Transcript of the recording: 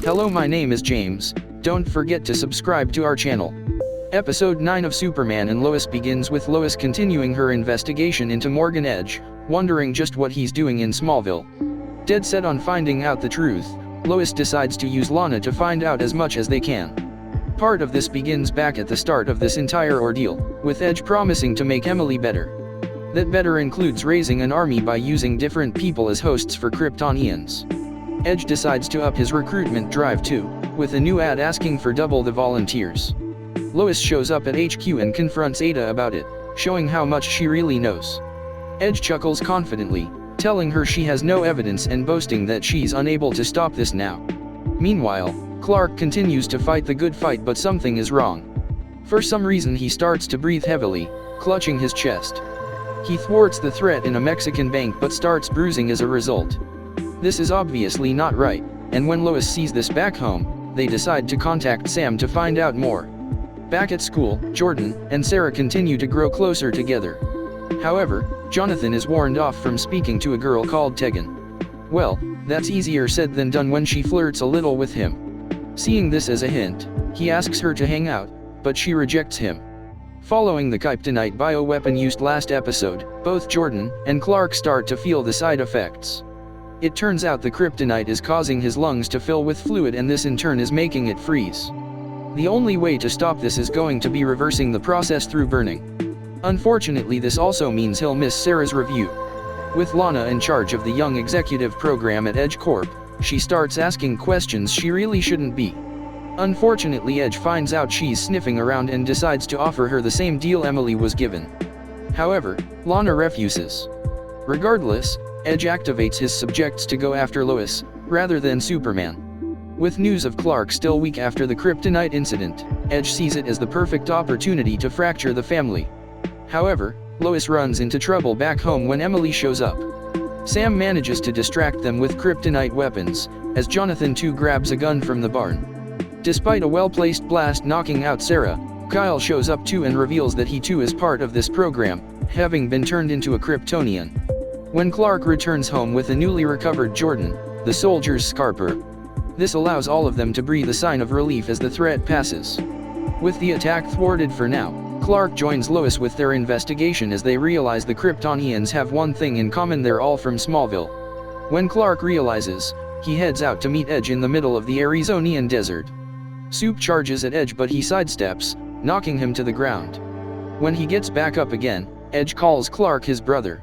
Hello, my name is James. Don't forget to subscribe to our channel. Episode 9 of Superman and Lois begins with Lois continuing her investigation into Morgan Edge, wondering just what he's doing in Smallville. Dead set on finding out the truth, Lois decides to use Lana to find out as much as they can. Part of this begins back at the start of this entire ordeal, with Edge promising to make Emily better. That better includes raising an army by using different people as hosts for Kryptonians. Edge decides to up his recruitment drive too, with a new ad asking for double the volunteers. Lois shows up at HQ and confronts Ada about it, showing how much she really knows. Edge chuckles confidently, telling her she has no evidence and boasting that she's unable to stop this now. Meanwhile, Clark continues to fight the good fight, but something is wrong. For some reason he starts to breathe heavily, clutching his chest. He thwarts the threat in a Mexican bank but starts bruising as a result. This is obviously not right, and when Lois sees this back home, they decide to contact Sam to find out more. Back at school, Jordan and Sarah continue to grow closer together. However, Jonathan is warned off from speaking to a girl called Tegan. Well, that's easier said than done when she flirts a little with him. Seeing this as a hint, he asks her to hang out, but she rejects him. Following the kryptonite bioweapon used last episode, both Jordan and Clark start to feel the side effects. It turns out the kryptonite is causing his lungs to fill with fluid, and this in turn is making it freeze. The only way to stop this is going to be reversing the process through burning. Unfortunately, this also means he'll miss Sarah's review. With Lana in charge of the young executive program at Edge Corp, she starts asking questions she really shouldn't be. Unfortunately, Edge finds out she's sniffing around and decides to offer her the same deal Emily was given. However, Lana refuses. Regardless, Edge activates his subjects to go after Lois, rather than Superman. With news of Clark still weak after the kryptonite incident, Edge sees it as the perfect opportunity to fracture the family. However, Lois runs into trouble back home when Emily shows up. Sam manages to distract them with kryptonite weapons, as Jonathan too grabs a gun from the barn. Despite a well-placed blast knocking out Sarah, Kyle shows up too and reveals that he too is part of this program, having been turned into a Kryptonian. When Clark returns home with a newly recovered Jordan, the soldiers scarper. This allows all of them to breathe a sign of relief as the threat passes. With the attack thwarted for now, Clark joins Lois with their investigation as they realize the Kryptonians have one thing in common: they're all from Smallville. When Clark realizes, he heads out to meet Edge in the middle of the Arizonian desert. Soup charges at Edge but he sidesteps, knocking him to the ground. When he gets back up again, Edge calls Clark his brother.